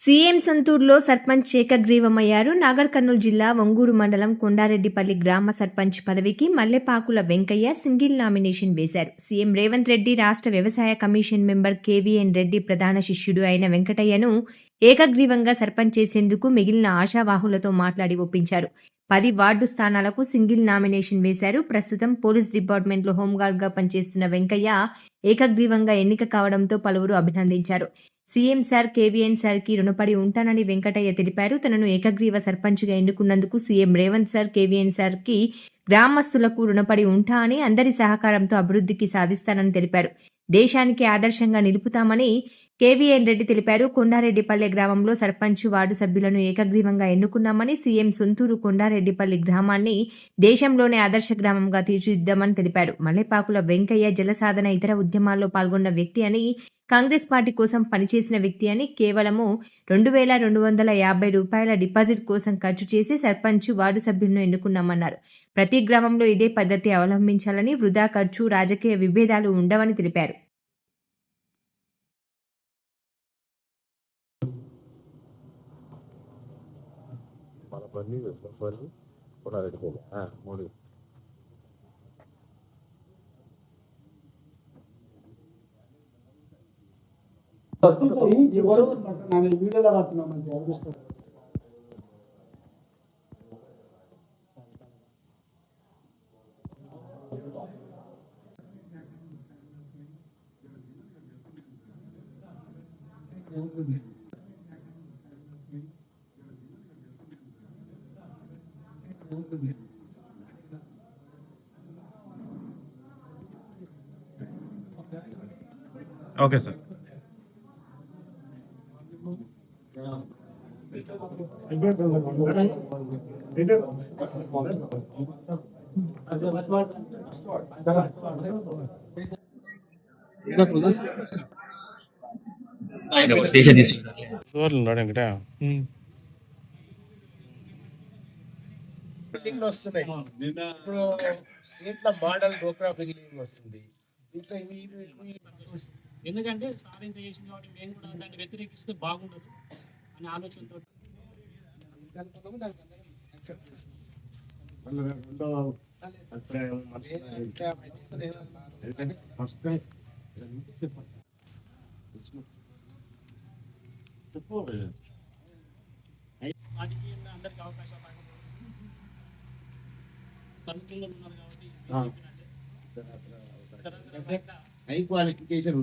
CM సొంతూరులో sarpanch ఏకగ్రీవమయ్యారు. Nagar Kurnool జిల్లా ఒంగూరు మండలం కొండారెడ్డిపల్లి గ్రామ సర్పంచ్ పదవికి మల్లెపాకుల వెంకయ్య సింగిల్ నామినేషన్ వేశారు. సీఎం రేవంత్ రెడ్డి రాష్ట్ర వ్యవసాయ కమిషన్ మెంబర్ కేవీఎన్ రెడ్డి ప్రధాన శిష్యుడు అయిన వెంకటయ్యను ఏకగ్రీవంగా సర్పంచ్ చేసేందుకు మిగిలిన ఆశావాహులతో మాట్లాడి ఒప్పించారు. 10 వార్డు స్థానాలకు సింగిల్ నామినేషన్ వేశారు. ప్రస్తుతం పోలీస్ డిపార్ట్మెంట్లో హోంగార్డ్గా పనిచేస్తున్న వెంకయ్య ఏకగ్రీవంగా ఎన్నిక కావడంతో పలువురు అభినందించారు. సీఎం సార్ కేవీఎన్ సార్కి రుణపడి ఉంటానని వెంకటయ్య తెలిపారు. తనను ఏకగ్రీవ సర్పంచ్గా ఎన్నుకున్నందుకు సీఎం రేవంత్ సార్ కేవీఎన్ సార్కి గ్రామస్తులకు రుణపడి ఉంటా అని, అందరి సహకారంతో అభివృద్ధికి సాధిస్తానని తెలిపారు. దేశానికి ఆదర్శంగా నిలుపుతామని కేవీఎన్ రెడ్డి తెలిపారు. కొండారెడ్డిపల్లె గ్రామంలో సర్పంచ్ వార్డు సభ్యులను ఏకగ్రీవంగా ఎన్నుకున్నామని, సీఎం సొంతూరు కొండారెడ్డిపల్లి గ్రామాన్ని దేశంలోనే ఆదర్శ గ్రామంగా తీర్చిదిద్దామని తెలిపారు. మల్లెపాకుల వెంకయ్య జలసాధన ఇతర ఉద్యమాల్లో పాల్గొన్న వ్యక్తి అని, కాంగ్రెస్ పార్టీ కోసం పనిచేసిన వ్యక్తి అని, కేవలము 2,250 రూపాయల డిపాజిట్ కోసం ఖర్చు చేసి సర్పంచ్ వార్డు సభ్యులను ఎన్నుకున్నామన్నారు. ప్రతి గ్రామంలో ఇదే పద్ధతి అవలంబించాలని, వృధా ఖర్చు, రాజకీయ విభేదాలు ఉండవని తెలిపారు. Okay sir. బిల్డింగ్ వస్తున్నాయి. ఇప్పుడు సీట్ల మోడల్ డోక్రా బిల్డింగ్ వస్తుంది. ఇట్లా ఎందుకంటే సార్ ఇంత చేసింది కాబట్టి మేము కూడా దాన్ని వ్యతిరేకిస్తే బాగుండదు అనే ఆలోచనతో రాజకీయంగా అందరికి అవకాశాలు ఉన్నారు కాబట్టి హై క్వాలిఫికేషన్